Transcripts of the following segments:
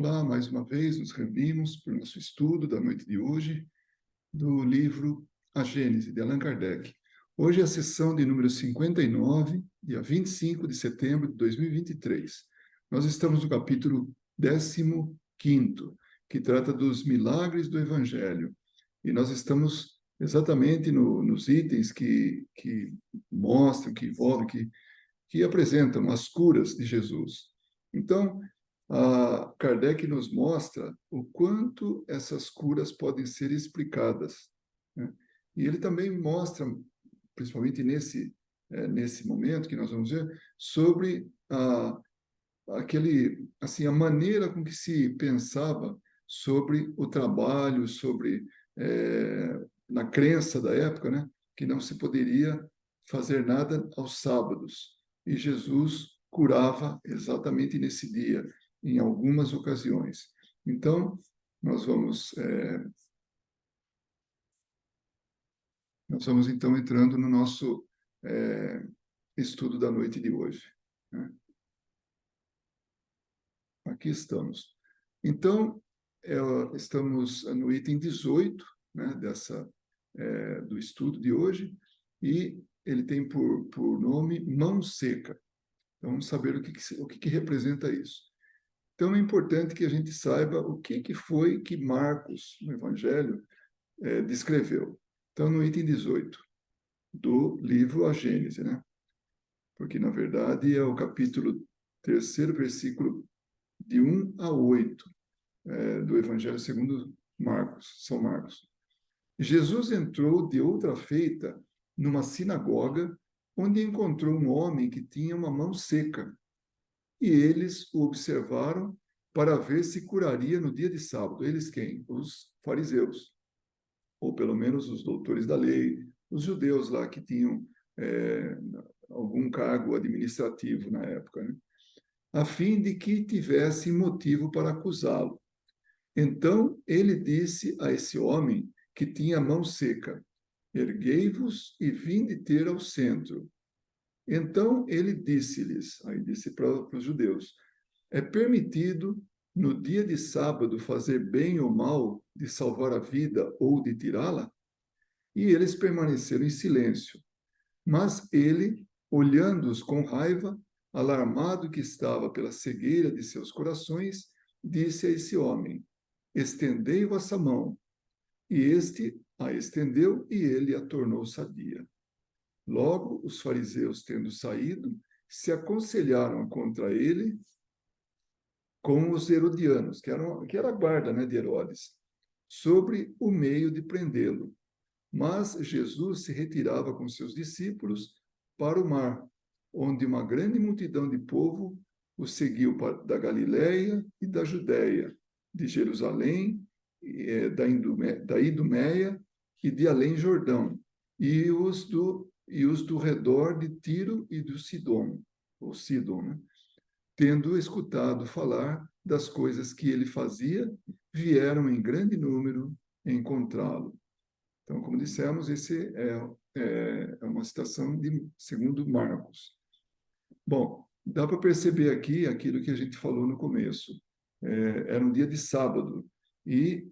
Olá, mais uma vez nos reunimos para o nosso estudo da noite de hoje do livro A Gênese, de Allan Kardec. Hoje é a sessão de número 59, dia 25 de setembro de 2023. Nós estamos no capítulo 15º, que trata dos milagres do Evangelho. E nós estamos exatamente nos itens que mostram, que envolvem, que apresentam as curas de Jesus. Então, Kardec nos mostra o quanto essas curas podem ser explicadas, né? E ele também mostra, principalmente nesse momento que nós vamos ver, sobre a maneira com que se pensava sobre o trabalho, na crença da época, né, que não se poderia fazer nada aos sábados. E Jesus curava exatamente nesse dia, em algumas ocasiões. Então, nós vamos então entrando no nosso estudo da noite de hoje, né? Aqui estamos. Então, estamos no item 18, né, do estudo de hoje, e ele tem por nome mão seca. Então, vamos saber o que representa isso. Então, é importante que a gente saiba o que foi que Marcos, no Evangelho, descreveu. Então, no item 18 do livro A Gênese, né? Porque, na verdade, é o capítulo 3º, versículo de 1 a 8, do Evangelho segundo São Marcos. Jesus entrou de outra feita numa sinagoga, onde encontrou um homem que tinha uma mão seca. E eles o observaram para ver se curaria no dia de sábado. Eles quem? Os fariseus, ou pelo menos os doutores da lei, os judeus lá que tinham algum cargo administrativo na época, né? A fim de que tivesse motivo para acusá-lo. Então ele disse a esse homem que tinha a mão seca: erguei-vos e vinde ter ao centro. Então ele disse-lhes, aí disse para os judeus: é permitido no dia de sábado fazer bem ou mal, de salvar a vida ou de tirá-la? E eles permaneceram em silêncio. Mas ele, olhando-os com raiva, alarmado que estava pela cegueira de seus corações, disse a esse homem: estendei vossa mão. E este a estendeu e ele a tornou sadia. Logo, os fariseus, tendo saído, se aconselharam contra ele com os herodianos, que era a guarda, né, de Herodes, sobre o meio de prendê-lo. Mas Jesus se retirava com seus discípulos para o mar, onde uma grande multidão de povo o seguiu da Galiléia e da Judéia, de Jerusalém, da Idumeia e de além Jordão, e os do redor de Tiro e do Sidom, ou Sidom, né? Tendo escutado falar das coisas que ele fazia, vieram em grande número encontrá-lo. Então, como dissemos, esse é uma citação segundo Marcos. Bom, dá para perceber aqui aquilo que a gente falou no começo. Era um dia de sábado e,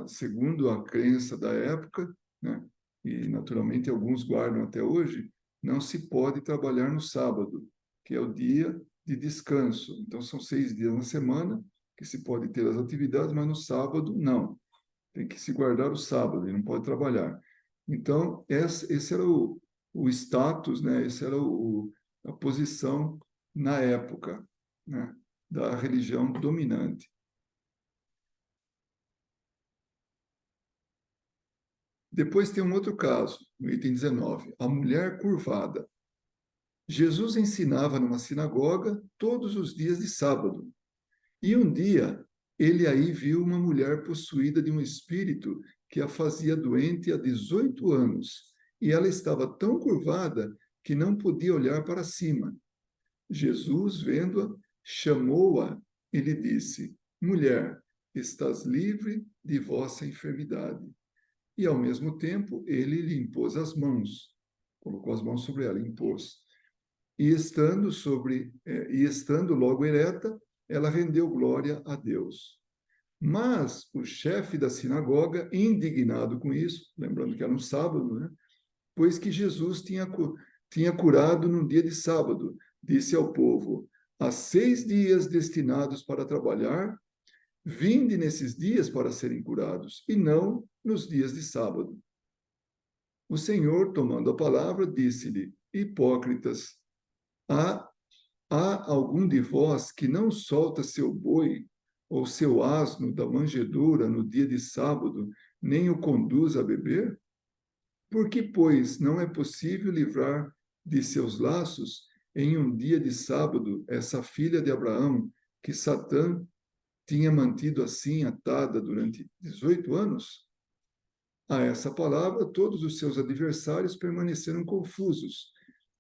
segundo a crença da época, né, e naturalmente alguns guardam até hoje, não se pode trabalhar no sábado, que é o dia de descanso. Então, são 6 dias na semana que se pode ter as atividades, mas no sábado, não. Tem que se guardar o sábado, e não pode trabalhar. Então, esse era o status, né? Essa era a posição na época, né, da religião dominante. Depois tem um outro caso, no item 19, a mulher curvada. Jesus ensinava numa sinagoga todos os dias de sábado. E um dia, ele aí viu uma mulher possuída de um espírito que a fazia doente há 18 anos, e ela estava tão curvada que não podia olhar para cima. Jesus, vendo-a, chamou-a e lhe disse: mulher, estás livre de vossa enfermidade. E, ao mesmo tempo, ele lhe impôs as mãos, colocou as mãos sobre ela, impôs. E estando logo ereta, ela rendeu glória a Deus. Mas o chefe da sinagoga, indignado com isso, lembrando que era um sábado, né? Pois que Jesus tinha curado num dia de sábado, disse ao povo: há 6 dias destinados para trabalhar, vinde nesses dias para serem curados, e não nos dias de sábado. O Senhor, tomando a palavra, disse-lhe: hipócritas, há, há algum de vós que não solta seu boi ou seu asno da manjedoura no dia de sábado, nem o conduz a beber? Porque, pois, não é possível livrar de seus laços em um dia de sábado essa filha de Abraão, que Satã tinha mantido assim atada durante 18 anos? A essa palavra, todos os seus adversários permaneceram confusos,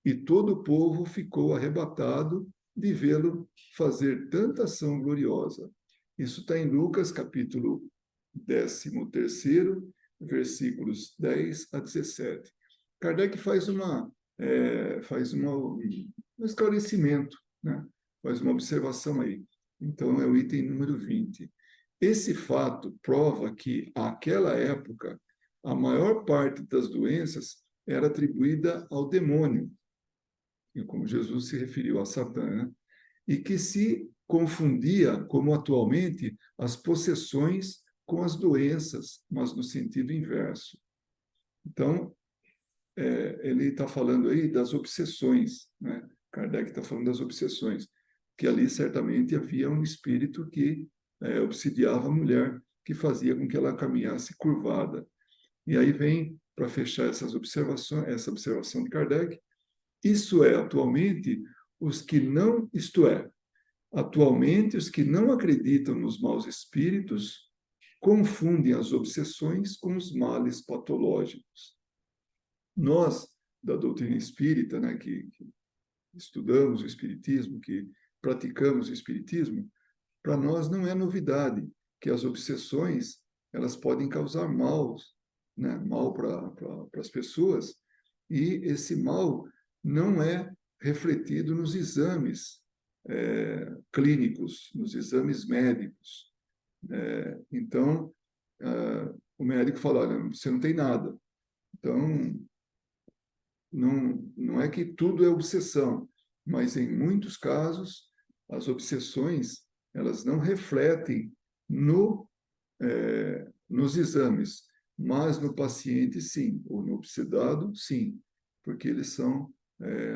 e todo o povo ficou arrebatado de vê-lo fazer tanta ação gloriosa. Isso está em Lucas, capítulo 13º, versículos 10 a 17. Kardec faz um esclarecimento, né? Faz uma observação aí. Então, é o item número 20. Esse fato prova que, àquela época, a maior parte das doenças era atribuída ao demônio, e como Jesus se referiu a Satã, né? E que se confundia, como atualmente, as possessões com as doenças, mas no sentido inverso. Então, ele está falando aí das obsessões, né? Kardec está falando das obsessões, que ali certamente havia um espírito que obsidiava a mulher, que fazia com que ela caminhasse curvada. E aí vem, para fechar essa observação de Kardec, isso é, atualmente, os que não, isto é, atualmente os que não acreditam nos maus espíritos confundem as obsessões com os males patológicos. Nós, da doutrina espírita, né, que estudamos o espiritismo, que praticamos o espiritismo, para nós não é novidade que as obsessões elas podem causar mal, né, mal para as pessoas, e esse mal não é refletido nos exames clínicos, nos exames médicos. Então, o médico fala, olha, você não tem nada. Então, não é que tudo é obsessão, mas em muitos casos, as obsessões, elas não refletem nos exames, mas no paciente, sim, ou no obsedado, sim, porque eles são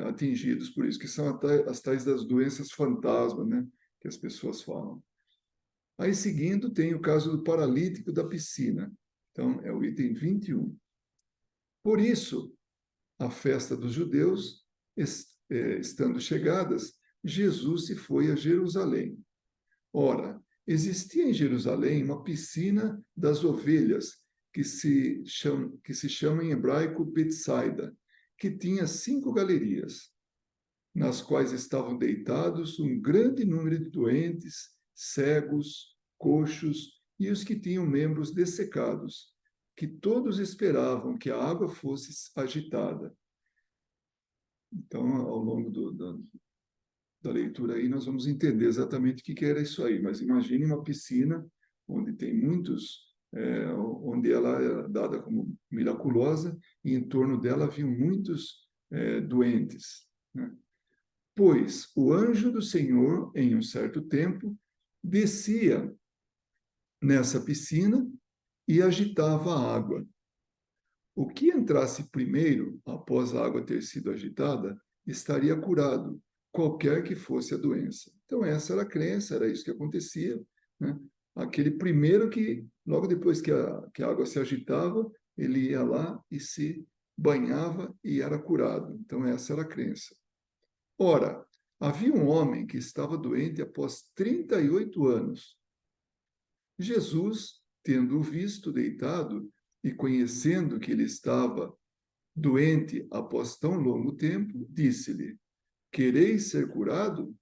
atingidos por isso, que são as tais das doenças fantasma, né, que as pessoas falam. Aí, seguindo, tem o caso do paralítico da piscina. Então, é o item 21. Por isso, a festa dos judeus, estando chegadas, Jesus se foi a Jerusalém. Ora, existia em Jerusalém uma piscina das ovelhas, que se chama em hebraico Betsaida, que tinha 5 galerias, nas quais estavam deitados um grande número de doentes, cegos, coxos e os que tinham membros dessecados, que todos esperavam que a água fosse agitada. Então, ao longo da leitura aí, nós vamos entender exatamente o que era isso aí. Mas imagine uma piscina onde tem onde ela é dada como miraculosa e em torno dela haviam muitos doentes, né? Pois o anjo do Senhor, em um certo tempo, descia nessa piscina e agitava a água. O que entrasse primeiro, após a água ter sido agitada, estaria curado, qualquer que fosse a doença. Então, essa era a crença, era isso que acontecia, né? Aquele primeiro que, logo depois que a água se agitava, ele ia lá e se banhava e era curado. Então, essa era a crença. Ora, havia um homem que estava doente após 38 anos. Jesus, tendo-o visto deitado e conhecendo que ele estava doente após tão longo tempo, disse-lhe: quereis ser curado?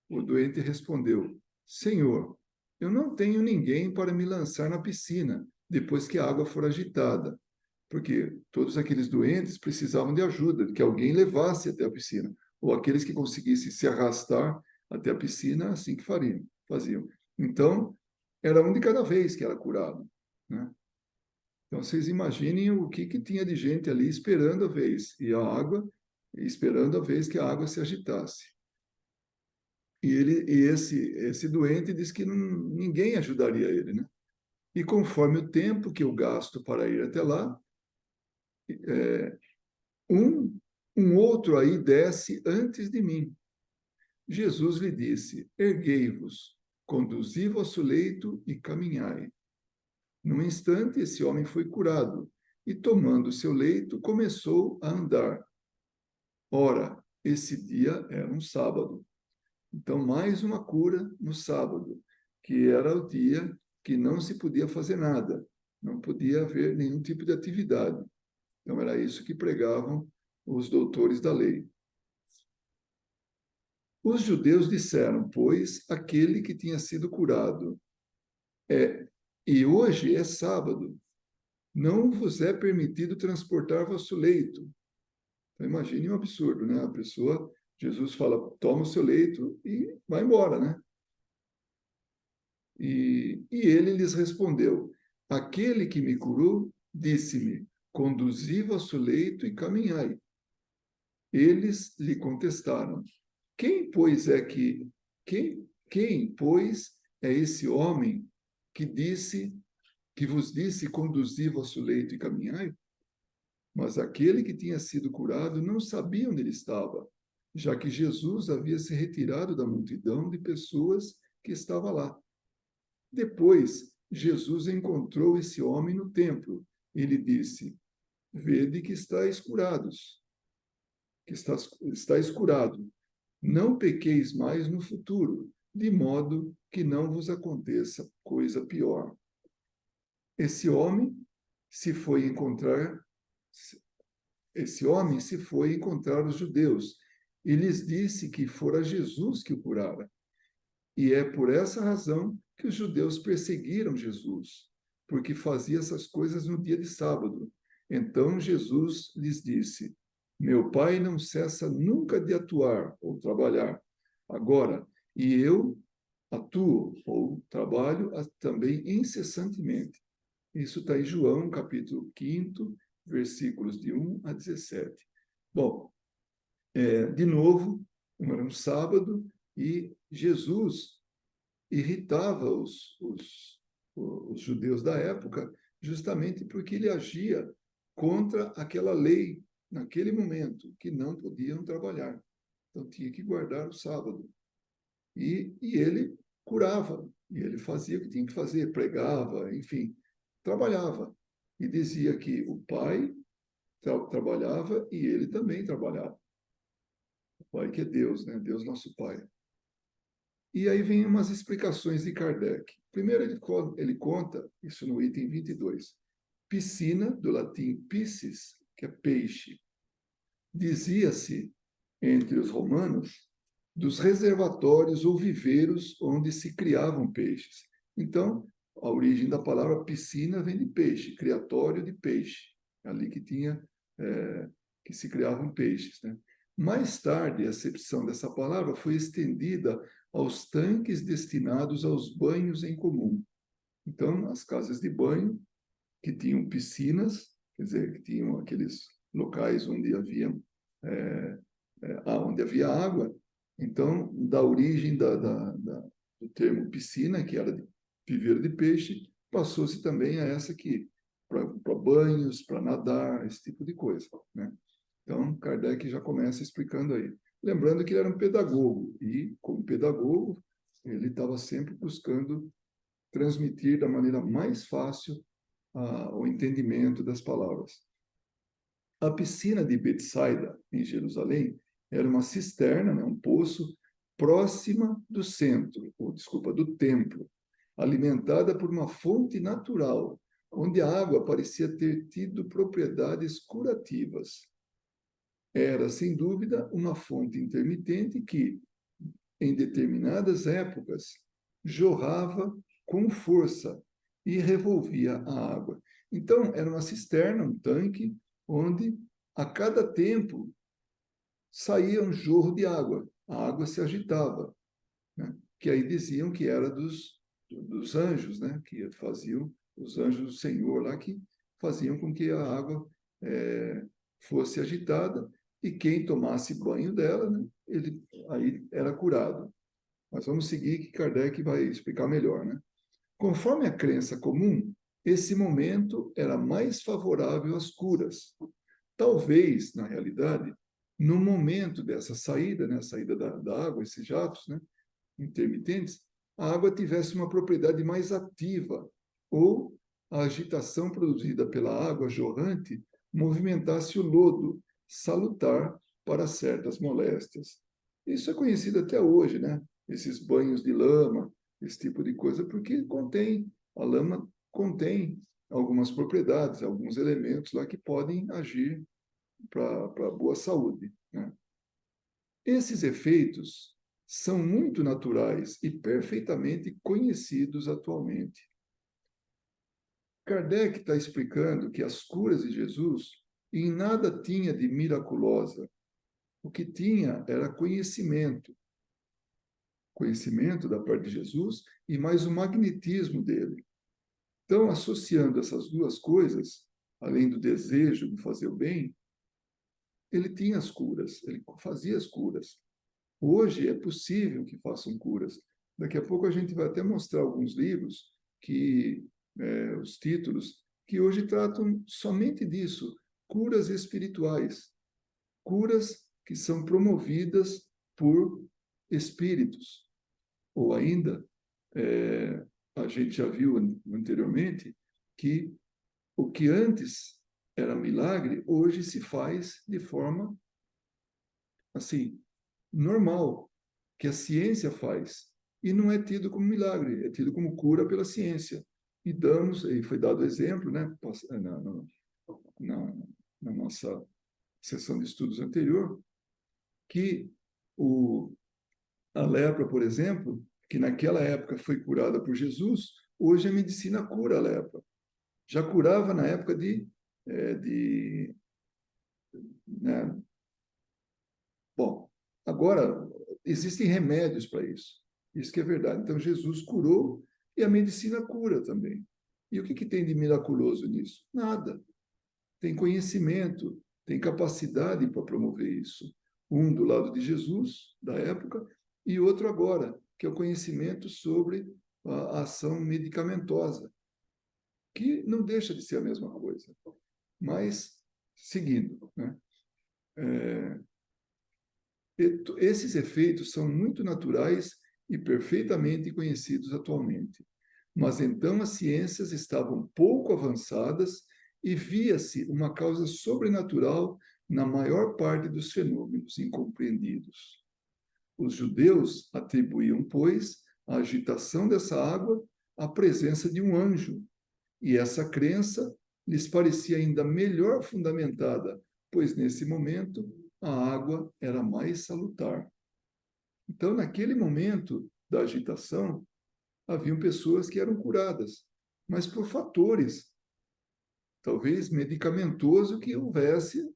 O doente respondeu: Senhor, eu não tenho ninguém para me lançar na piscina depois que a água for agitada, porque todos aqueles doentes precisavam de ajuda, que alguém levasse até a piscina, ou aqueles que conseguissem se arrastar até a piscina, assim que fariam. faziam. Então, era um de cada vez que era curado, né? Então, vocês imaginem o que tinha de gente ali esperando a vez, e a água, esperando a vez que a água se agitasse. E esse doente disse que ninguém ajudaria ele, né? E conforme o tempo que eu gasto para ir até lá, um, um outro aí desce antes de mim. Jesus lhe disse: erguei-vos, conduzi vosso leito e caminhai. Num instante, esse homem foi curado e, tomando seu leito, começou a andar. Ora, esse dia era um sábado. Então, mais uma cura no sábado, que era o dia que não se podia fazer nada, não podia haver nenhum tipo de atividade. Então, era isso que pregavam os doutores da lei. Os judeus disseram, pois, aquele que tinha sido curado e hoje é sábado, não vos é permitido transportar vosso leito. Então, imagine um absurdo, né? A pessoa, Jesus fala, toma o seu leito e vai embora, né? E ele lhes respondeu, aquele que me curou disse-me, conduzi vosso leito e caminhai. Eles lhe contestaram, quem, pois, é esse homem que vos disse, conduzi vosso leito e caminhai? Mas aquele que tinha sido curado não sabia onde ele estava, já que Jesus havia se retirado da multidão de pessoas que estava lá. Depois, Jesus encontrou esse homem no templo e lhe disse, vede que estáis curados, estáis curado. Não pequeis mais no futuro, de modo que não vos aconteça coisa pior. Esse homem se foi encontrar os judeus e lhes disse que fora Jesus que o curara. E é por essa razão que os judeus perseguiram Jesus, porque fazia essas coisas no dia de sábado. Então Jesus lhes disse: meu Pai não cessa nunca de atuar ou trabalhar. Agora, e eu atuo ou trabalho também incessantemente. Isso está em João, capítulo 5, versículos de 1 a 17. Bom, de novo, era um sábado e Jesus irritava os judeus da época justamente porque ele agia contra aquela lei naquele momento, que não podiam trabalhar. Então, tinha que guardar o sábado. E ele curava, e ele fazia o que tinha que fazer, pregava, enfim, trabalhava. E dizia que o pai trabalhava e ele também trabalhava. O pai que é Deus, né? Deus nosso pai. E aí vem umas explicações de Kardec. Primeiro, ele conta, isso no item 22, piscina, do latim piscis, que é peixe. Dizia-se, entre os romanos, dos reservatórios ou viveiros onde se criavam peixes. Então, a origem da palavra piscina vem de peixe, criatório de peixe, ali que tinha, que se criavam peixes, né? Mais tarde, a acepção dessa palavra foi estendida aos tanques destinados aos banhos em comum. Então, as casas de banho que tinham piscinas, quer dizer, que tinham aqueles locais onde havia, onde havia água. Então, da origem do termo piscina, que era de viveiro de peixe, passou-se também a essa aqui, para banhos, para nadar, esse tipo de coisa, né? Então, Kardec já começa explicando aí. Lembrando que ele era um pedagogo, e, como pedagogo, ele estava sempre buscando transmitir da maneira mais fácil o entendimento das palavras. A piscina de Betsaida, em Jerusalém, era uma cisterna, né, um poço, próxima do centro, do templo, alimentada por uma fonte natural, onde a água parecia ter tido propriedades curativas. Era, sem dúvida, uma fonte intermitente que, em determinadas épocas, jorrava com força e revolvia a água. Então, era uma cisterna, um tanque, onde a cada tempo saía um jorro de água, a água se agitava, né? que aí diziam que era dos anjos, né? Que faziam, os anjos do Senhor lá, que faziam com que a água fosse agitada, e quem tomasse banho dela, né, ele aí era curado. Mas vamos seguir que Kardec vai explicar melhor, né? Conforme a crença comum, esse momento era mais favorável às curas. Talvez, na realidade, no momento dessa saída, né, a saída da água, esses jatos, né, intermitentes, a água tivesse uma propriedade mais ativa, ou a agitação produzida pela água jorrante movimentasse o lodo, salutar para certas moléstias. Isso é conhecido até hoje, né? Esses banhos de lama, esse tipo de coisa, porque a lama contém algumas propriedades, alguns elementos lá que podem agir para a boa saúde, né? Esses efeitos são muito naturais e perfeitamente conhecidos atualmente. Kardec está explicando que as curas de Jesus em nada tinha de miraculosa. O que tinha era conhecimento da parte de Jesus e mais o magnetismo dele. Então, associando essas duas coisas, além do desejo de fazer o bem, ele tinha as curas, ele fazia as curas. Hoje é possível que façam curas. Daqui a pouco a gente vai até mostrar alguns livros que os títulos que hoje tratam somente disso, curas espirituais, curas que são promovidas por espíritos. Ou ainda, a gente já viu anteriormente que o que antes era milagre, hoje se faz de forma assim, normal, que a ciência faz. E não é tido como milagre, é tido como cura pela ciência. E foi dado exemplo, né, na, na nossa sessão de estudos anterior, que a lepra, por exemplo, que naquela época foi curada por Jesus, hoje a medicina cura a lepra. Já curava na época né? Bom, agora existem remédios para isso. Isso que é verdade. Então Jesus curou e a medicina cura também. E o que tem de miraculoso nisso? Nada. Tem conhecimento, tem capacidade para promover isso. Um do lado de Jesus, da época, e outro agora, que é o conhecimento sobre a ação medicamentosa, que não deixa de ser a mesma coisa. Mas, seguindo, né? Esses efeitos são muito naturais e perfeitamente conhecidos atualmente. Mas então as ciências estavam pouco avançadas e via-se uma causa sobrenatural na maior parte dos fenômenos incompreendidos. Os judeus atribuíam, pois, a agitação dessa água à presença de um anjo, e essa crença lhes parecia ainda melhor fundamentada, pois nesse momento a água era mais salutar. Então, naquele momento da agitação, haviam pessoas que eram curadas, mas por fatores, talvez medicamentoso que houvesse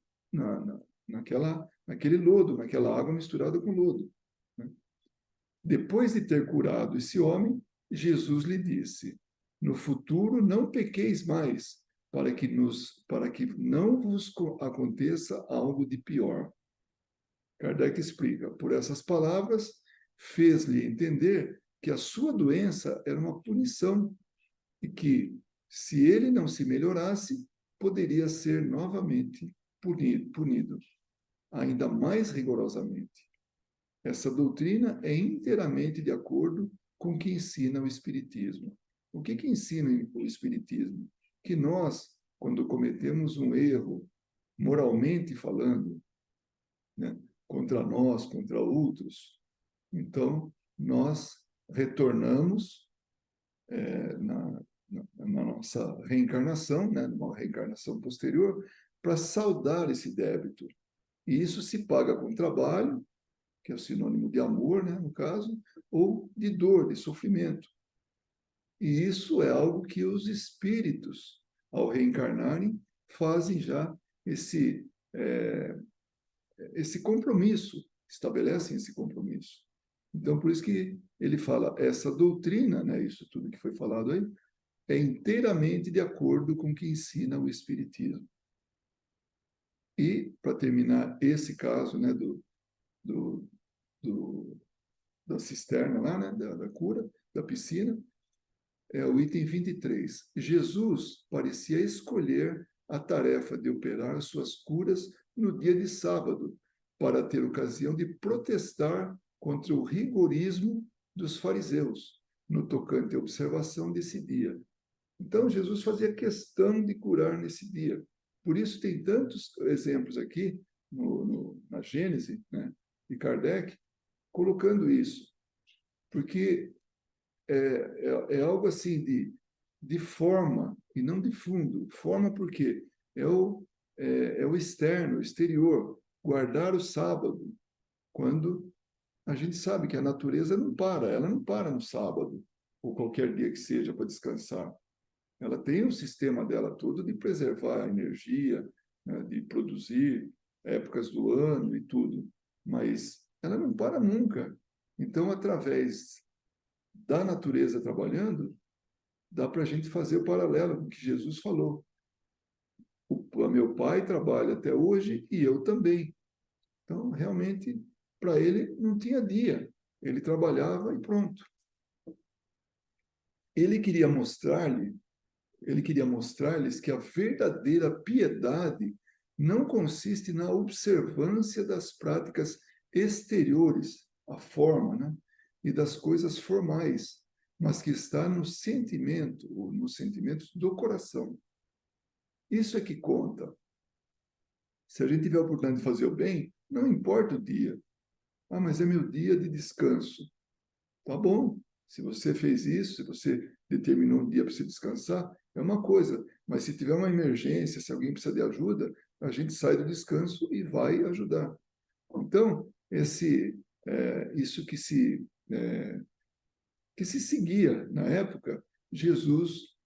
naquele lodo, naquela água misturada com lodo, né? Depois de ter curado esse homem, Jesus lhe disse: no futuro não pequeis mais, para que não vos aconteça algo de pior. Kardec explica: por essas palavras, fez-lhe entender que a sua doença era uma punição e que, se ele não se melhorasse, poderia ser novamente punido ainda mais rigorosamente. Essa doutrina é inteiramente de acordo com o que ensina o Espiritismo. O que ensina o Espiritismo? Que nós, quando cometemos um erro, moralmente falando, né, contra nós, contra outros, então nós retornamos na nossa reencarnação, né, numa reencarnação posterior, para saldar esse débito. E isso se paga com trabalho, que é o sinônimo de amor, né, no caso, ou de dor, de sofrimento. E isso é algo que os espíritos, ao reencarnarem, fazem já esse compromisso, estabelecem esse compromisso. Então, por isso que ele fala, essa doutrina, né, isso tudo que foi falado aí, é inteiramente de acordo com o que ensina o Espiritismo. E, para terminar esse caso, né, do, do, da cisterna lá, né, da cura, da piscina, é o item 23. Jesus parecia escolher a tarefa de operar suas curas no dia de sábado, para ter ocasião de protestar contra o rigorismo dos fariseus, no tocante à observação desse dia. Então, Jesus fazia questão de curar nesse dia. Por isso, tem tantos exemplos aqui na Gênese, né, de Kardec, colocando isso. Porque é algo assim de forma e não de fundo. Forma porque é o externo, o exterior. Guardar o sábado, quando a gente sabe que a natureza não para, ela não para no sábado, ou qualquer dia que seja para descansar. Ela tem um sistema dela todo de preservar a energia, né, de produzir épocas do ano e tudo, mas ela não para nunca. Então, através da natureza trabalhando, dá para a gente fazer o paralelo com o que Jesus falou. O meu pai trabalha até hoje e eu também. Então, realmente, para ele não tinha dia. Ele trabalhava e pronto. Ele queria mostrar-lhe, ele queria mostrar-lhes que a verdadeira piedade não consiste na observância das práticas exteriores, a forma, né? E das coisas formais, mas que está no sentimento, ou nos sentimentos do coração. Isso é que conta. Se a gente tiver a oportunidade de fazer o bem, não importa o dia. Ah, mas é meu dia de descanso. Tá bom. Se você fez isso, se você determinou um dia para você descansar, é uma coisa. Mas se tiver uma emergência, se alguém precisa de ajuda, a gente sai do descanso e vai ajudar. Então, isso que se seguia na época, Jesus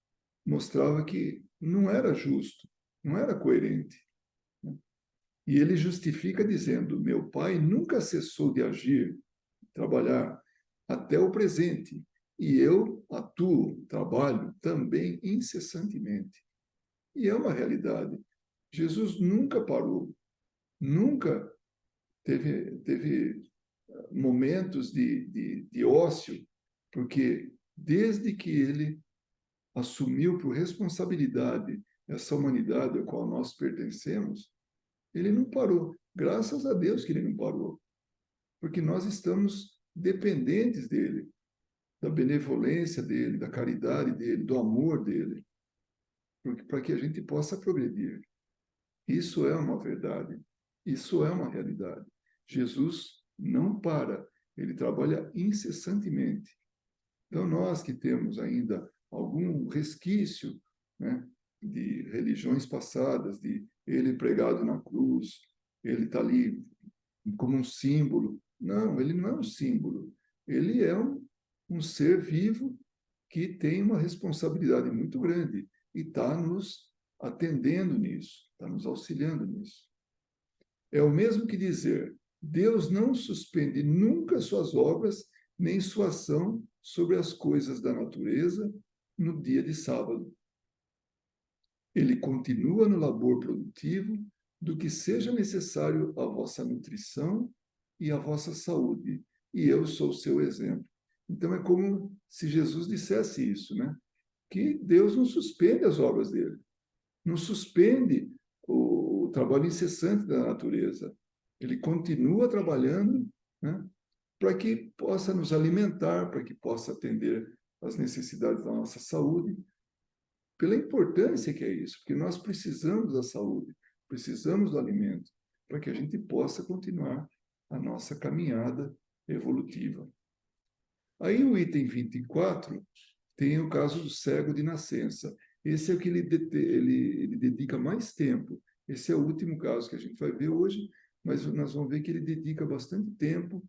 mostrava que não era justo, não era coerente. E ele justifica dizendo: meu pai nunca cessou de agir, trabalhar até o presente, e eu atuo, trabalho também incessantemente. E é uma realidade. Jesus nunca parou, nunca teve momentos de ócio, porque desde que ele assumiu por responsabilidade essa humanidade a qual nós pertencemos, ele não parou. Graças a Deus que ele não parou, porque nós estamos dependentes dele, da benevolência dele, da caridade dele, do amor dele, para que a gente possa progredir. Isso é uma verdade, isso é uma realidade. Jesus não para, ele trabalha incessantemente. Então, nós que temos ainda algum resquício, né, de religiões passadas, de ele pregado na cruz, ele está ali como um símbolo. Não, ele não é um símbolo. Ele é um ser vivo que tem uma responsabilidade muito grande e está nos atendendo nisso, está nos auxiliando nisso. É o mesmo que dizer: Deus não suspende nunca suas obras, nem sua ação sobre as coisas da natureza no dia de sábado. Ele continua no labor produtivo do que seja necessário à vossa nutrição e à vossa saúde, e eu sou o seu exemplo. Então é como se Jesus dissesse isso, né? Que Deus não suspende as obras dele, não suspende o trabalho incessante da natureza. Ele continua trabalhando, né, para que possa nos alimentar, para que possa atender às necessidades da nossa saúde, pela importância que é isso, porque nós precisamos da saúde, precisamos do alimento, para que a gente possa continuar a nossa caminhada evolutiva. Aí o item 24 tem o caso do cego de nascença. Esse é o que ele dedica mais tempo. Esse é o último caso que a gente vai ver hoje, mas nós vamos ver que ele dedica bastante tempo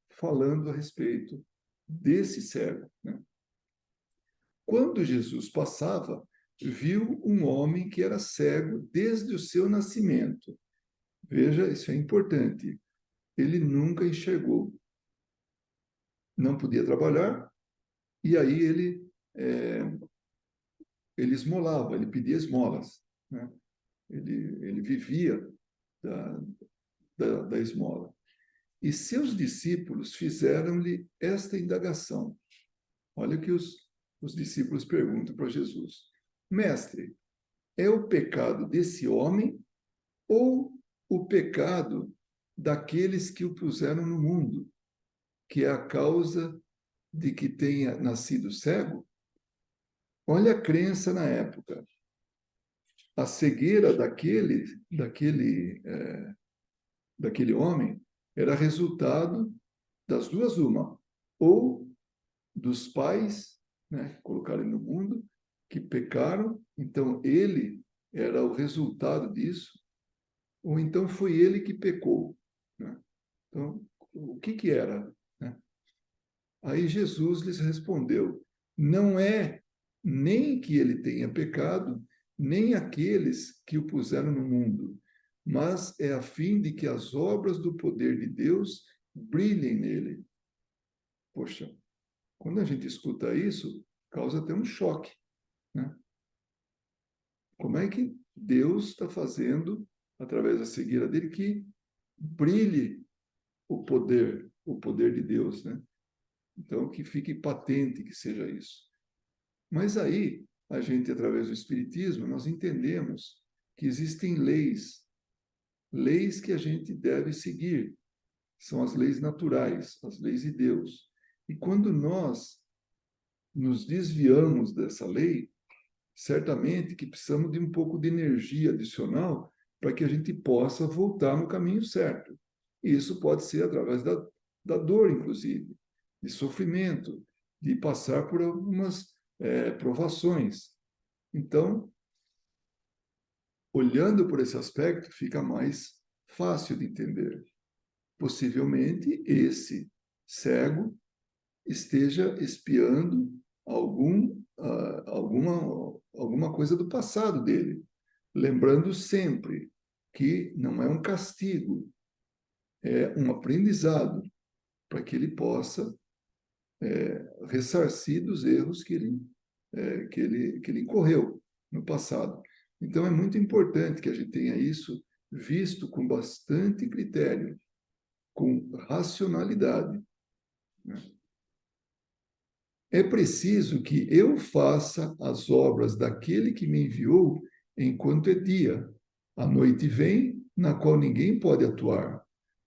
falando a respeito desse cego, né? Quando Jesus passava, viu um homem que era cego desde o seu nascimento. Veja, isso é importante. Ele nunca enxergou. não podia trabalhar, e aí ele esmolava, ele pedia esmolas, né? Ele vivia da esmola. E seus discípulos fizeram-lhe esta indagação. Olha o que os discípulos perguntam para Jesus. Mestre, é o pecado desse homem ou o pecado daqueles que o puseram no mundo, que é a causa de que tenha nascido cego? Olha a crença na época. A cegueira daquele homem era resultado das duas uma, ou dos pais, né, que colocaram ele no mundo, que pecaram, então ele era o resultado disso, ou então foi ele que pecou, né? Então, o que era, né? Aí Jesus lhes respondeu: não é nem que ele tenha pecado, nem aqueles que o puseram no mundo, mas é a fim de que as obras do poder de Deus brilhem nele. Poxa, quando a gente escuta isso, causa até um choque, né? Como é que Deus está fazendo, através da cegueira dele, que brilhe o poder de Deus, né? Então, que fique patente que seja isso. Mas aí, a gente, através do Espiritismo, nós entendemos que existem leis que a gente deve seguir. São as leis naturais, as leis de Deus. E quando nós nos desviamos dessa lei, certamente que precisamos de um pouco de energia adicional para que a gente possa voltar no caminho certo. E isso pode ser através da dor, inclusive, de sofrimento, de passar por algumas provações. Então, olhando por esse aspecto, fica mais fácil de entender. Possivelmente, esse cego esteja espiando alguma coisa do passado dele, lembrando sempre que não é um castigo, é um aprendizado para que ele possa ressarcir dos erros que ele incorreu no passado. Então, é muito importante que a gente tenha isso visto com bastante critério, com racionalidade, né? É preciso que eu faça as obras daquele que me enviou enquanto é dia. A noite vem, na qual ninguém pode atuar.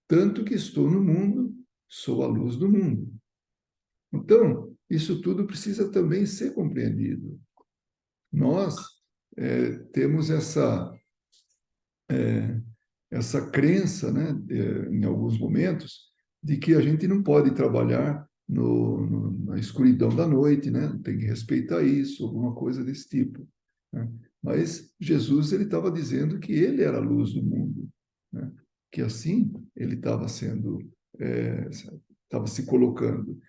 Tanto que estou no mundo, sou a luz do mundo. Então, isso tudo precisa também ser compreendido. Nós temos essa crença, né, em alguns momentos, de que a gente não pode trabalhar na escuridão da noite, né? Tem que respeitar isso, alguma coisa desse tipo, né? Mas Jesus ele estava dizendo que ele era a luz do mundo, né? Que assim ele estava se colocando.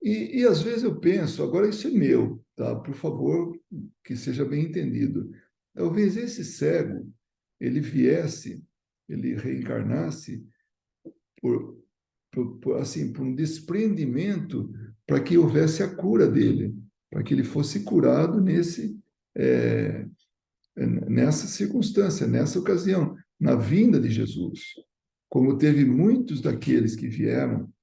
E às vezes eu penso, agora isso é meu, tá? Por favor, que seja bem entendido. Talvez esse cego ele reencarnasse por, assim, por um desprendimento para que houvesse a cura dele, para que ele fosse curado é, nessa circunstância, nessa ocasião, na vinda de Jesus. Como teve muitos daqueles que vieram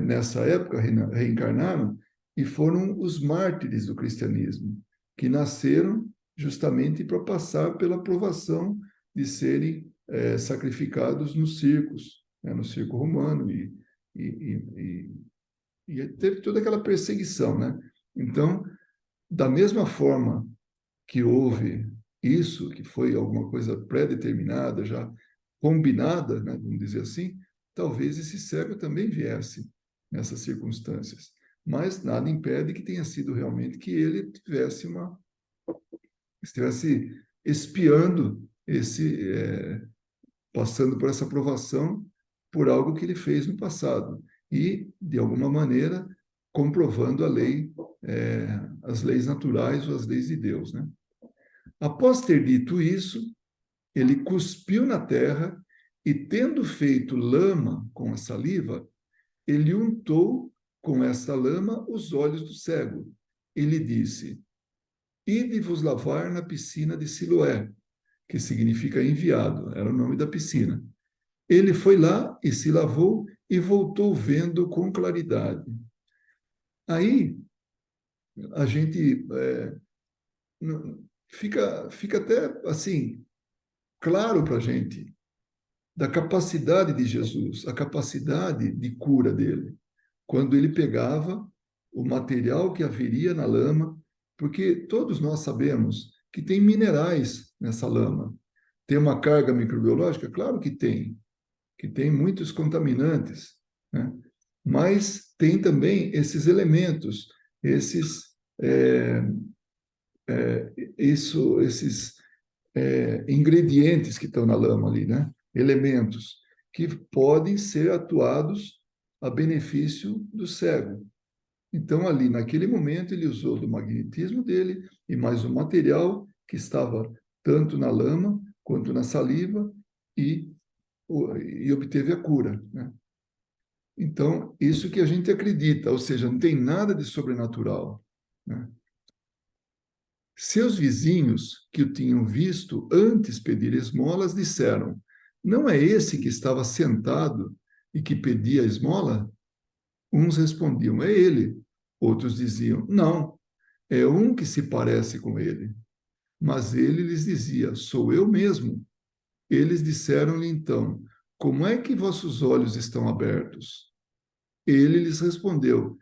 nessa época, reencarnaram, e foram os mártires do cristianismo, que nasceram justamente para passar pela provação de serem sacrificados nos circos, né, no circo romano, e teve toda aquela perseguição, né? Então, da mesma forma que houve isso, que foi alguma coisa pré-determinada, já combinada, né, vamos dizer assim, talvez esse cego também viesse nessas circunstâncias. Mas nada impede que tenha sido realmente que ele estivesse espiando passando por essa provação por algo que ele fez no passado e, de alguma maneira, comprovando as leis naturais ou as leis de Deus, né? Após ter dito isso, ele cuspiu na terra e, tendo feito lama com a saliva, ele untou com esta lama os olhos do cego. E lhe disse: ide vos lavar na piscina de Siloé, que significa enviado, era o nome da piscina. Ele foi lá e se lavou e voltou vendo com claridade. Aí a gente fica até assim claro para a gente da capacidade de Jesus, a capacidade de cura dele, quando ele pegava o material que haveria na lama, porque todos nós sabemos que tem minerais nessa lama. Tem uma carga microbiológica? Claro que tem muitos contaminantes, né? Mas tem também esses elementos, esses esses ingredientes que estão na lama ali, né? Elementos que podem ser atuados a benefício do cego. Então, ali, naquele momento, ele usou do magnetismo dele e mais o material que estava tanto na lama quanto na saliva e obteve a cura, né? Então, isso que a gente acredita, ou seja, não tem nada de sobrenatural, né? Seus vizinhos, que o tinham visto antes pedir esmolas, disseram: não é esse que estava sentado e que pedia esmola? Uns respondiam: é ele. Outros diziam: não, é um que se parece com ele. Mas ele lhes dizia: sou eu mesmo. Eles disseram-lhe então: como é que vossos olhos estão abertos? Ele lhes respondeu: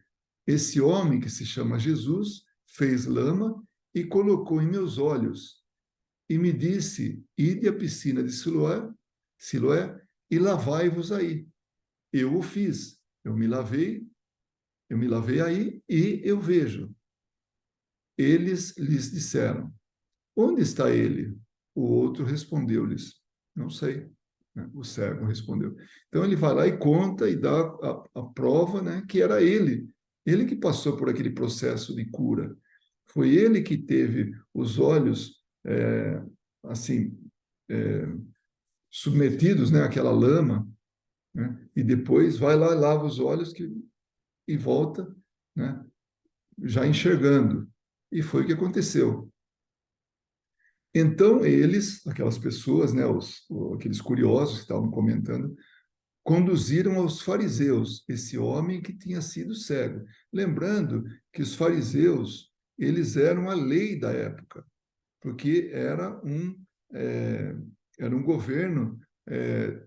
esse homem que se chama Jesus fez lama e colocou em meus olhos e me disse: ide à piscina de Siloé e lavai-vos aí. Eu o fiz. Eu me lavei aí e eu vejo. Eles lhes disseram: onde está ele? O outro respondeu-lhes: não sei. Né? O cego respondeu. Então ele vai lá e conta e dá a prova, né, que era ele que passou por aquele processo de cura. Foi ele que teve os olhos assim é, submetidos, né, àquela lama, né, e depois vai lá, lava os olhos e volta, né, já enxergando. E foi o que aconteceu. Então eles, aquelas pessoas, né, aqueles curiosos que estavam comentando, conduziram aos fariseus esse homem que tinha sido cego. Lembrando que os fariseus, eles eram a lei da época, porque é, era um governo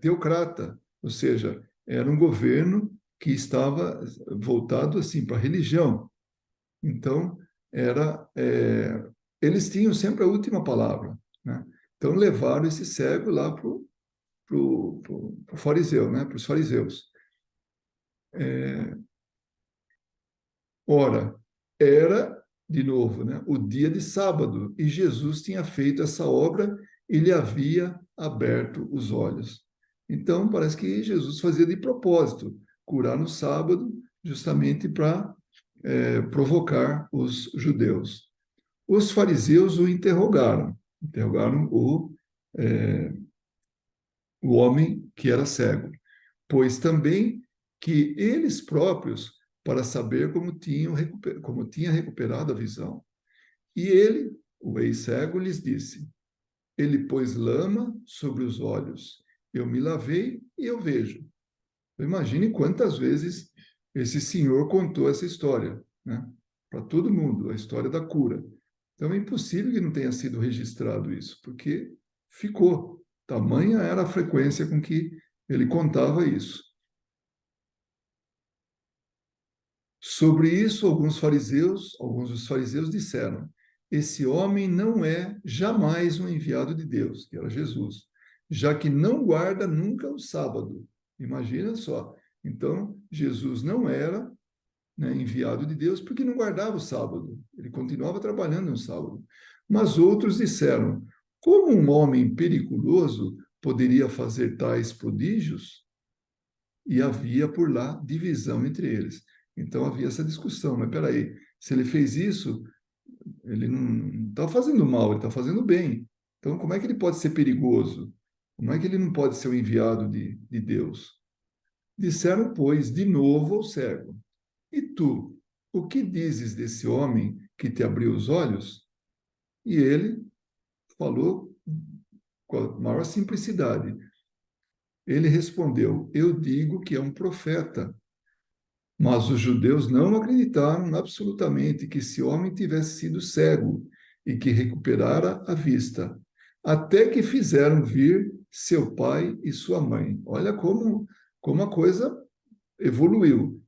teocrata, ou seja, era um governo que estava voltado assim para a religião. Então, eles tinham sempre a última palavra, né? Então, levaram esse cego lá para o fariseu, né? Para os fariseus. Ora, era, de novo, né, o dia de sábado, e Jesus tinha feito essa obra e lhe havia aberto os olhos. Então, parece que Jesus fazia de propósito, curar no sábado, justamente para provocar os judeus. Os fariseus o interrogaram o homem que era cego, pois também que eles próprios, para saber como tinha recuperado a visão. E ele, o ex-cego, lhes disse: ele pôs lama sobre os olhos. Eu me lavei e eu vejo. Imagine quantas vezes esse senhor contou essa história, né? Para todo mundo, a história da cura. Então é impossível que não tenha sido registrado isso, porque ficou. Tamanha era a frequência com que ele contava isso. Sobre isso, alguns dos fariseus disseram: esse homem não é jamais um enviado de Deus, que era Jesus, já que não guarda nunca o sábado. Imagina só. Então, Jesus não era, né, enviado de Deus porque não guardava o sábado. Ele continuava trabalhando no sábado. Mas outros disseram: como um homem periculoso poderia fazer tais prodígios? E havia por lá divisão entre eles. Então havia essa discussão, mas peraí, se ele fez isso, ele não está fazendo mal, ele está fazendo bem. Então como é que ele pode ser perigoso? Como é que ele não pode ser o enviado de Deus? Disseram, pois, de novo ao cego: E tu, o que dizes desse homem que te abriu os olhos? E ele falou com a maior simplicidade. Ele respondeu: Eu digo que é um profeta. Mas os judeus não acreditaram absolutamente que esse homem tivesse sido cego e que recuperara a vista, até que fizeram vir seu pai e sua mãe. Olha como a coisa evoluiu.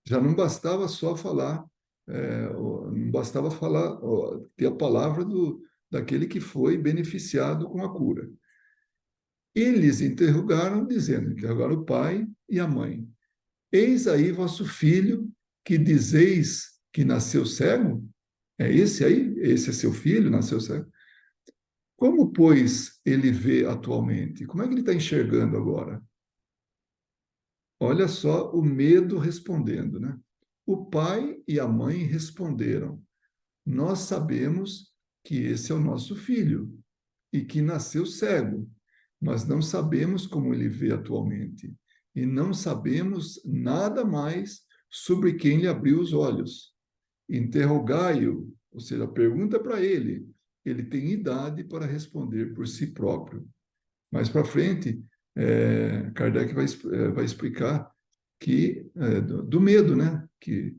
Já não bastava só falar, não bastava falar, ter a palavra daquele que foi beneficiado com a cura. Eles interrogaram o pai e a mãe. Eis aí vosso filho, que dizeis que nasceu cego? É esse aí? Esse é seu filho, nasceu cego? Como, pois, ele vê atualmente? Como é que ele está enxergando agora? Olha só o medo respondendo, né? O pai e a mãe responderam: Nós sabemos que esse é o nosso filho e que nasceu cego, mas não sabemos como ele vê atualmente. E não sabemos nada mais sobre quem lhe abriu os olhos. Interrogai-o, ou seja, pergunta para ele. Ele tem idade para responder por si próprio. Mais para frente, Kardec vai explicar que do medo, né, que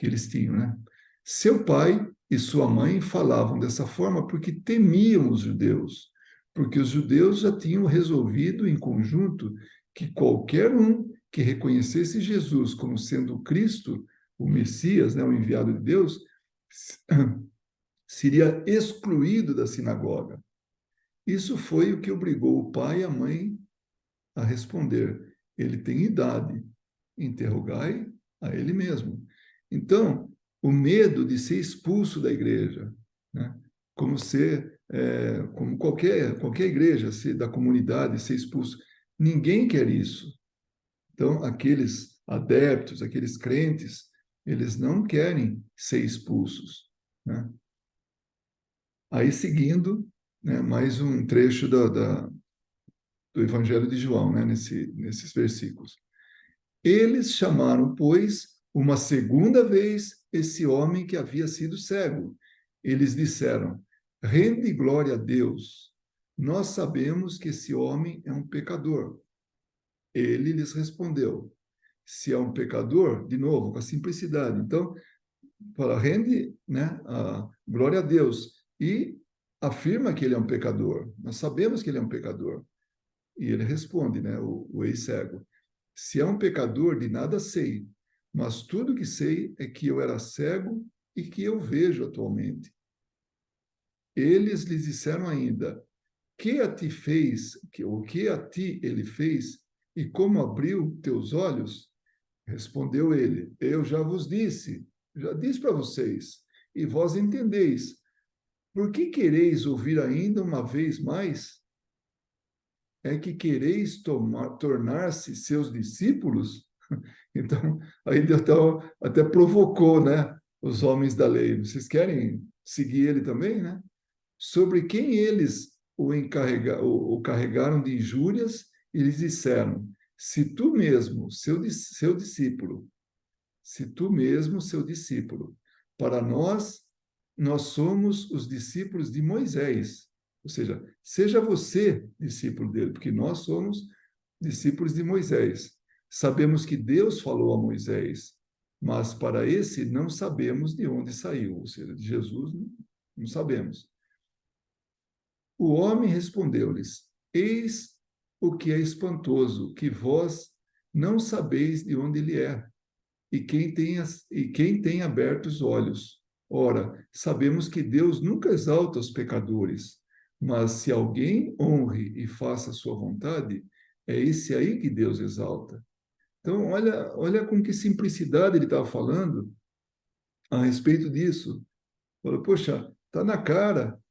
eles tinham, né? Seu pai e sua mãe falavam dessa forma porque temiam os judeus, porque os judeus já tinham resolvido em conjunto que qualquer um que reconhecesse Jesus como sendo o Cristo, o Messias, né, o enviado de Deus, seria excluído da sinagoga. Isso foi o que obrigou o pai e a mãe a responder: ele tem idade, interrogai a ele mesmo. Então, o medo de ser expulso da igreja, né? Como qualquer igreja da comunidade ser expulso, ninguém quer isso. Então, aqueles adeptos, aqueles crentes, eles não querem ser expulsos, né? Aí, seguindo, né, mais um trecho do Evangelho de João, né, nesses versículos. Eles chamaram, pois, uma segunda vez esse homem que havia sido cego. Eles disseram: Rende glória a Deus. Nós sabemos que esse homem é um pecador. Ele lhes respondeu: Se é um pecador, de novo, com a simplicidade. Então, fala, rende, né, a glória a Deus e afirma que ele é um pecador. Nós sabemos que ele é um pecador. E ele responde, né, o ex-cego: Se é um pecador, de nada sei, mas tudo que sei é que eu era cego e que eu vejo atualmente. Eles lhes disseram ainda: Que a ti fez, o que a ti ele fez, e como abriu teus olhos? Respondeu ele: Eu já disse para vocês, e vós entendeis. Por que quereis ouvir ainda uma vez mais? É que quereis tornar-se seus discípulos? Então, aí até provocou, né, os homens da lei. Vocês querem seguir ele também, né? Sobre quem eles o carregaram de injúrias e lhes disseram: Se tu mesmo, seu discípulo, se tu mesmo, seu discípulo, para nós somos os discípulos de Moisés. Ou seja, seja você discípulo dele, porque nós somos discípulos de Moisés. Sabemos que Deus falou a Moisés, mas para esse não sabemos de onde saiu, ou seja, de Jesus não sabemos. O homem respondeu-lhes: Eis o que é espantoso, que vós não sabeis de onde ele é, e quem tem aberto os olhos. Ora, sabemos que Deus nunca exalta os pecadores, mas se alguém honre e faça a sua vontade, é esse aí que Deus exalta. Então, olha com que simplicidade ele estava falando a respeito disso. Falou, poxa, está na cara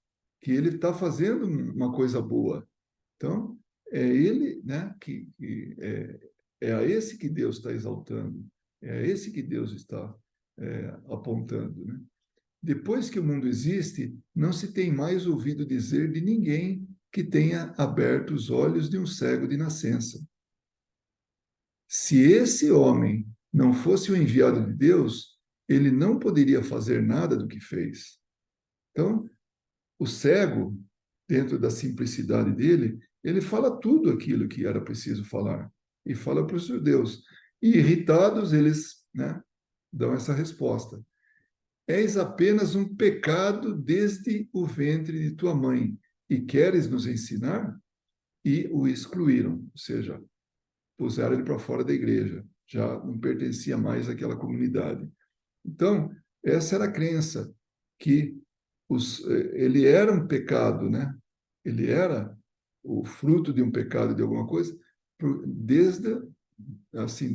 que ele está fazendo uma coisa boa. Então, é ele, né, é a esse que Deus está exaltando, é a esse que Deus está apontando, né? Depois que o mundo existe, não se tem mais ouvido dizer de ninguém que tenha aberto os olhos de um cego de nascença. Se esse homem não fosse o enviado de Deus, ele não poderia fazer nada do que fez. Então, o cego, dentro da simplicidade dele, ele fala tudo aquilo que era preciso falar e fala para os judeus. E irritados, eles, né, dão essa resposta. És apenas um pecado desde o ventre de tua mãe e queres nos ensinar? E o excluíram, ou seja, puseram ele para fora da igreja, já não pertencia mais àquela comunidade. Então, essa era a crença, que ele era um pecado, né? Ele era o fruto de um pecado, de alguma coisa, desde, assim,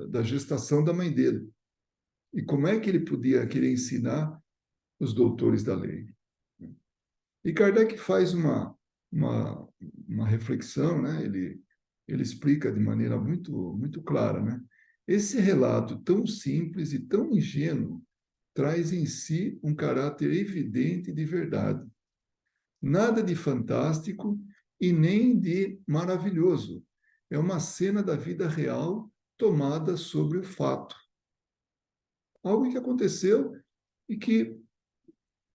da gestação da mãe dele. E como é que ele podia querer ensinar os doutores da lei? E Kardec faz uma, uma reflexão, né? Ele explica de maneira muito clara, né? Esse relato tão simples e tão ingênuo traz em si um caráter evidente de verdade. Nada de fantástico e nem de maravilhoso. É uma cena da vida real tomada sobre o fato. Algo que aconteceu e que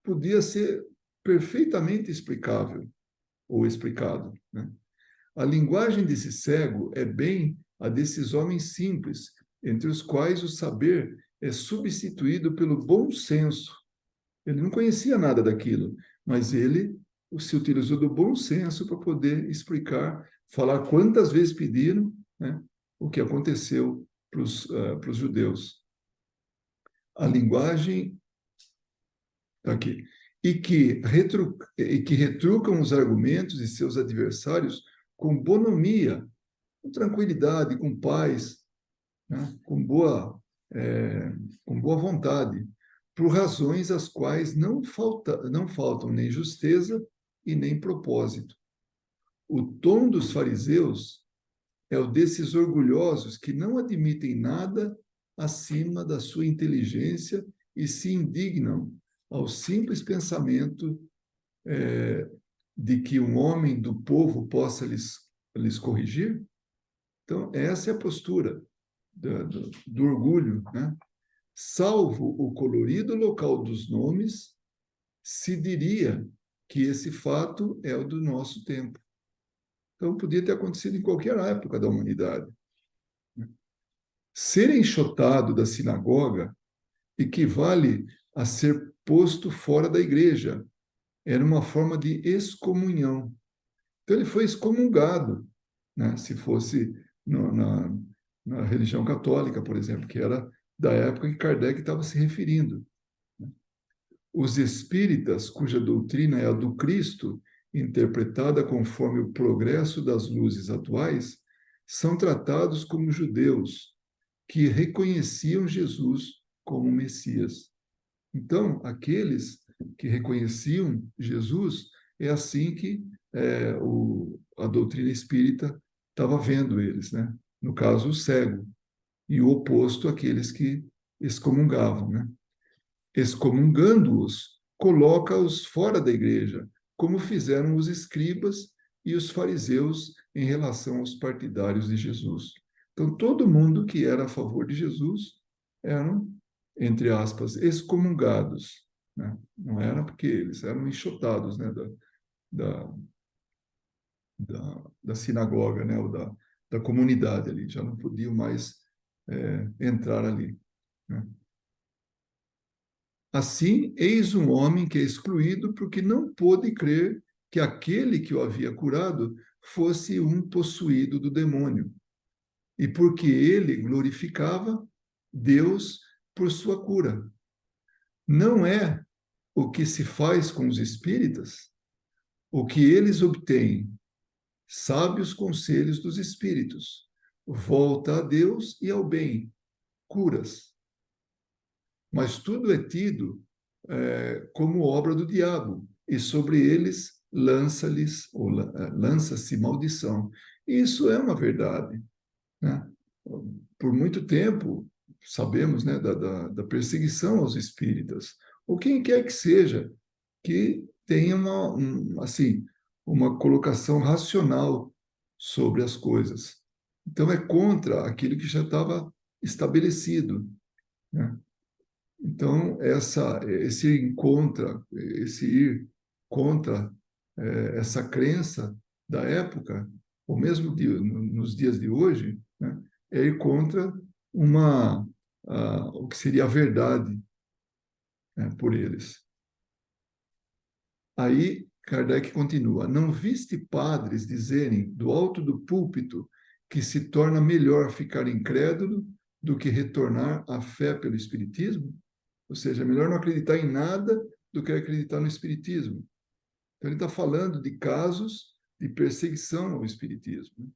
podia ser perfeitamente explicável ou explicado, né? A linguagem desse cego é bem a desses homens simples, entre os quais o saber é substituído pelo bom senso. Ele não conhecia nada daquilo, mas ele se utilizou do bom senso para poder explicar, falar quantas vezes pediram, né, o que aconteceu para os judeus. A linguagem aqui e que retrucam os argumentos de seus adversários com bonomia, com tranquilidade, com paz, né, com boa vontade, por razões as quais não faltam nem justeza e nem propósito. O tom dos fariseus é o desses orgulhosos que não admitem nada acima da sua inteligência e se indignam ao simples pensamento de que um homem do povo possa lhes corrigir. Então, essa é a postura do orgulho, né? Salvo o colorido local dos nomes, se diria que esse fato é o do nosso tempo. Então, podia ter acontecido em qualquer época da humanidade. Ser enxotado da sinagoga equivale a ser posto fora da igreja. Era uma forma de excomunhão. Então, ele foi excomungado, né? Se fosse na religião católica, por exemplo, que era da época que Kardec estava se referindo. Os espíritas, cuja doutrina é a do Cristo, interpretada conforme o progresso das luzes atuais, são tratados como judeus que reconheciam Jesus como Messias. Então, aqueles que reconheciam Jesus, é assim que a doutrina espírita estava vendo eles, né? No caso, o cego, e o oposto àqueles que excomungavam, né? Excomungando-os, coloca-os fora da igreja, como fizeram os escribas e os fariseus em relação aos partidários de Jesus. Então, todo mundo que era a favor de Jesus eram, entre aspas, excomungados, né? Não era porque eles eram enxotados, né, da, da sinagoga, né, ou da comunidade ali, já não podiam mais entrar ali, né? Assim, eis um homem que é excluído porque não pôde crer que aquele que o havia curado fosse um possuído do demônio, e porque ele glorificava Deus por sua cura. Não é o que se faz com os espíritas, o que eles obtêm, sabe os conselhos dos espíritos, volta a Deus e ao bem, curas. Mas tudo é tido como obra do diabo, e sobre eles lança-se maldição. Isso é uma verdade, né? Por muito tempo, sabemos, né, da perseguição aos espíritas, ou quem quer que seja, que tenha assim, uma colocação racional sobre as coisas. Então, é contra aquilo que já estava estabelecido, né? Então, esse ir contra essa crença da época, ou mesmo nos dias de hoje, né, é ir contra o que seria a verdade, né, por eles. Aí Kardec continua: não viste padres dizerem do alto do púlpito que se torna melhor ficar incrédulo do que retornar à fé pelo Espiritismo? Ou seja, é melhor não acreditar em nada do que acreditar no Espiritismo. Então, ele está falando de casos de perseguição ao Espiritismo.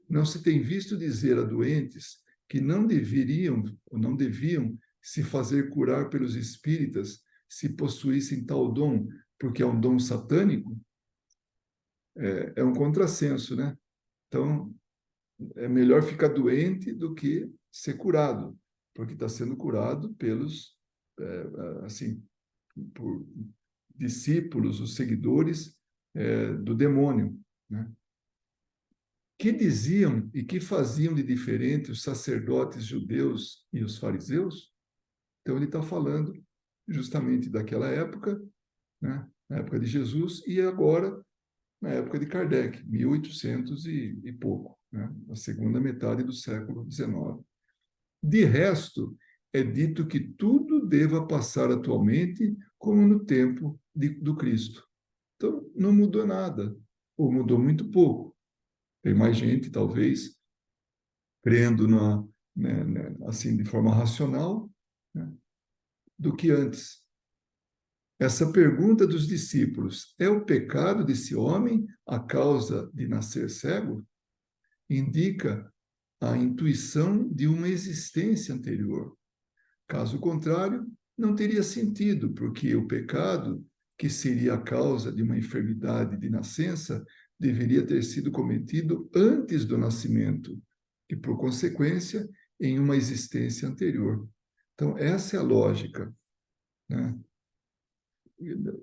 Não se tem visto dizer a doentes que não deveriam ou não deviam se fazer curar pelos espíritas se possuíssem tal dom, porque é um dom satânico. É um contrassenso, né? Então, é melhor ficar doente do que ser curado, porque está sendo curado pelos, assim, por discípulos, os seguidores do demônio, né? Que diziam e que faziam de diferente os sacerdotes judeus e os fariseus? Então, ele está falando justamente daquela época, né? Na época de Jesus, e agora, na época de Kardec, 1800 e pouco, né? A segunda metade do século XIX. De resto, é dito que tudo deva passar atualmente como no tempo do Cristo. Então, não mudou nada, ou mudou muito pouco. Tem mais gente, talvez, crendo assim, de forma racional, né, do que antes. Essa pergunta dos discípulos: é o pecado desse homem a causa de nascer cego? Indica a intuição de uma existência anterior. Caso contrário, não teria sentido, porque o pecado, que seria a causa de uma enfermidade de nascença, deveria ter sido cometido antes do nascimento e, por consequência, em uma existência anterior. Então, essa é a lógica, né?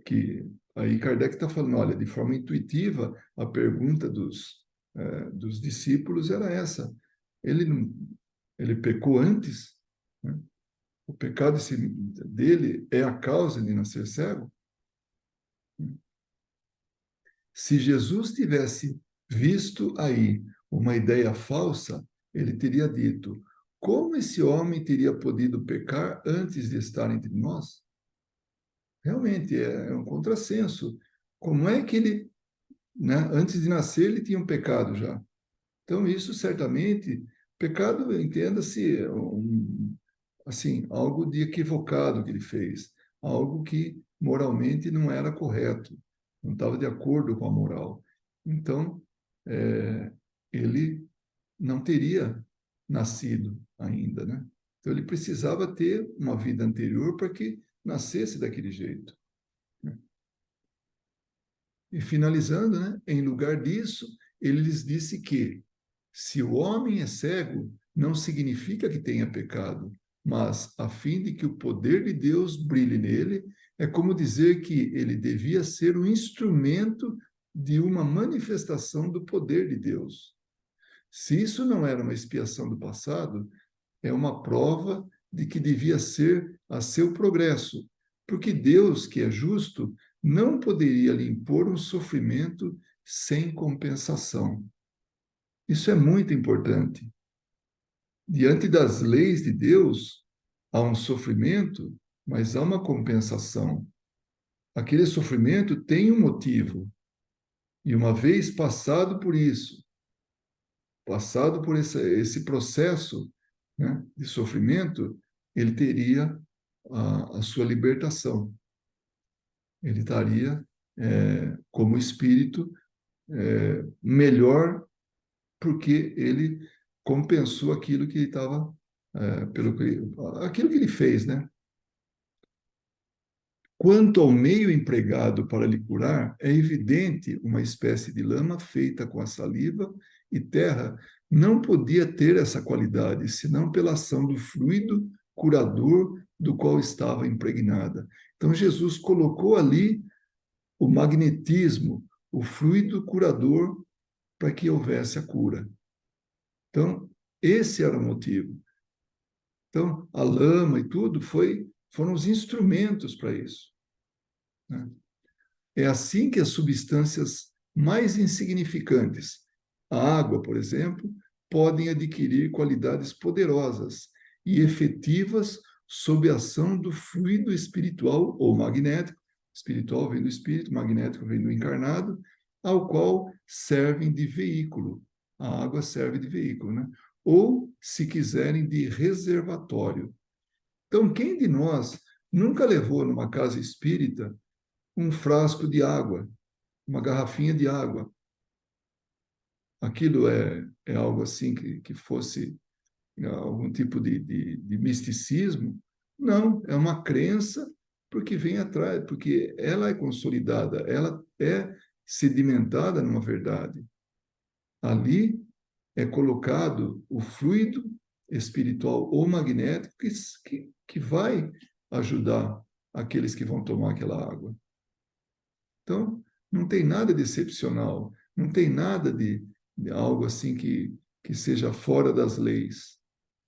Que aí Kardec está falando, olha, de forma intuitiva, a pergunta dos discípulos era essa. Ele, não, ele pecou antes, né? O pecado dele é a causa de nascer cego? Se Jesus tivesse visto aí uma ideia falsa, ele teria dito: como esse homem teria podido pecar antes de estar entre nós? Realmente é um contrassenso. Como é que ele, né, antes de nascer, ele tinha um pecado já? Então, isso certamente, pecado, entenda-se, assim, algo de equivocado que ele fez, algo que moralmente não era correto, não estava de acordo com a moral. Então, ele não teria nascido ainda, né? Então, ele precisava ter uma vida anterior para que nascesse daquele jeito, né? E finalizando, né, em lugar disso, ele lhes disse que se o homem é cego, não significa que tenha pecado, mas a fim de que o poder de Deus brilhe nele, é como dizer que ele devia ser o instrumento de uma manifestação do poder de Deus. Se isso não era uma expiação do passado, é uma prova de que devia ser a seu progresso, porque Deus, que é justo, não poderia lhe impor um sofrimento sem compensação. Isso é muito importante. Diante das leis de Deus, há um sofrimento, mas há uma compensação. Aquele sofrimento tem um motivo. E uma vez passado por isso, passado por esse processo, né, de sofrimento, ele teria a sua libertação. Ele estaria, como espírito, melhor, porque ele compensou aquilo que ele estava, aquilo que ele fez, né? Quanto ao meio empregado para lhe curar, é evidente uma espécie de lama feita com a saliva e terra não podia ter essa qualidade, senão pela ação do fluido curador do qual estava impregnada. Então, Jesus colocou ali o magnetismo, o fluido curador, para que houvesse a cura. Então, esse era o motivo. Então, a lama e tudo foram os instrumentos para isso, né? É assim que as substâncias mais insignificantes, a água, por exemplo, podem adquirir qualidades poderosas e efetivas sob a ação do fluido espiritual ou magnético. Espiritual vem do espírito, magnético vem do encarnado, ao qual servem de veículo. A água serve de veículo, né? Ou, se quiserem, de reservatório. Então, quem de nós nunca levou numa casa espírita um frasco de água, uma garrafinha de água? Aquilo é algo assim que fosse algum tipo de misticismo? Não, é uma crença porque vem atrás, porque ela é consolidada, ela é sedimentada numa verdade. Ali é colocado o fluido espiritual ou magnético que vai ajudar aqueles que vão tomar aquela água. Então, não tem nada de excepcional, não tem nada de algo assim que seja fora das leis.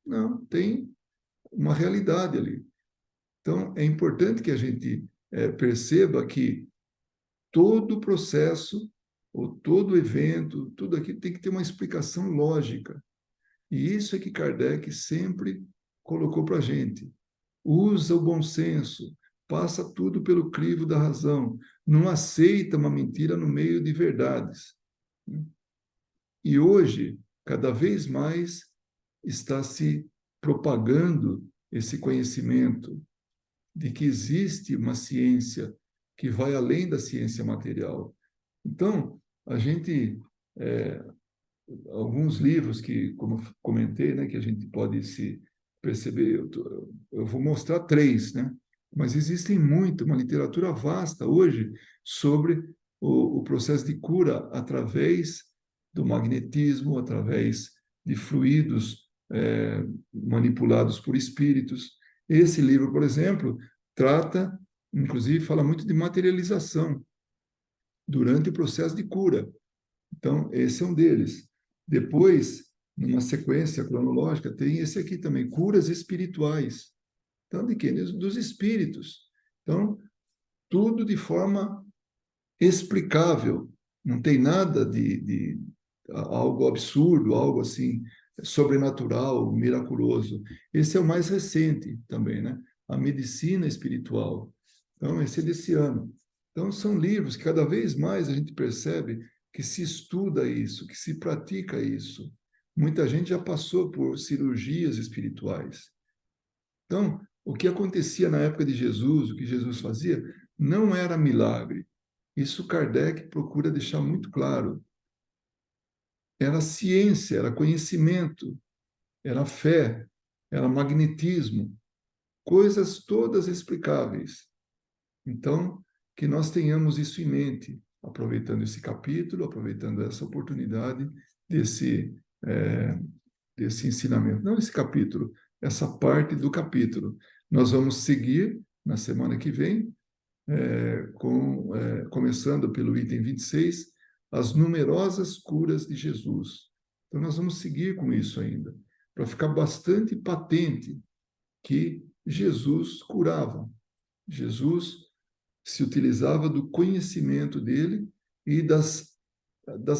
Não, tem uma realidade ali. Então, é importante que a gente perceba que todo o processo, ou todo evento, tudo aquilo tem que ter uma explicação lógica. E isso é que Kardec sempre colocou para a gente. Usa o bom senso, passa tudo pelo crivo da razão, não aceita uma mentira no meio de verdades. E hoje, cada vez mais, está se propagando esse conhecimento de que existe uma ciência que vai além da ciência material. Então, a gente, alguns livros que, como comentei, né, que a gente pode se perceber, eu vou mostrar 3, né? Mas existem muito, uma literatura vasta hoje sobre o processo de cura através do magnetismo, através de fluidos manipulados por espíritos. Esse livro, por exemplo, trata, inclusive, fala muito de materialização durante o processo de cura. Então, esse é um deles. Depois, numa sequência cronológica, tem esse aqui também, curas espirituais. Então, de quê? Dos espíritos. Então, tudo de forma explicável. Não tem nada de algo absurdo, algo assim, sobrenatural, miraculoso. Esse é o mais recente também, né? A medicina espiritual. Então, esse é desse ano. Então, são livros que cada vez mais a gente percebe que se estuda isso, que se pratica isso. Muita gente já passou por cirurgias espirituais. Então, o que acontecia na época de Jesus, o que Jesus fazia, não era milagre. Isso Kardec procura deixar muito claro. Era ciência, era conhecimento, era fé, era magnetismo, coisas todas explicáveis. Então, que nós tenhamos isso em mente, aproveitando esse capítulo, aproveitando essa oportunidade desse ensinamento. Não esse capítulo, essa parte do capítulo. Nós vamos seguir na semana que vem, começando pelo item 26, as numerosas curas de Jesus. Então, nós vamos seguir com isso ainda, para ficar bastante patente que Jesus curava. Jesus se utilizava do conhecimento dele e das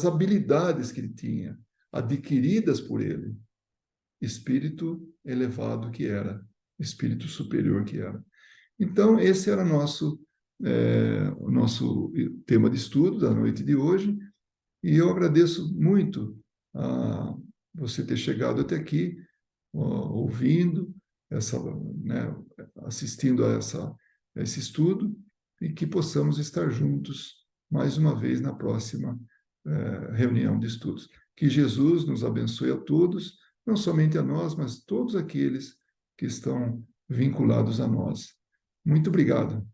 habilidades que ele tinha, adquiridas por ele. Espírito elevado que era, espírito superior que era. Então, esse era o nosso tema de estudo da noite de hoje, e eu agradeço muito a você ter chegado até aqui, ouvindo, né, assistindo a esse estudo, e que possamos estar juntos mais uma vez na próxima reunião de estudos. Que Jesus nos abençoe a todos, não somente a nós, mas todos aqueles que estão vinculados a nós. Muito obrigado.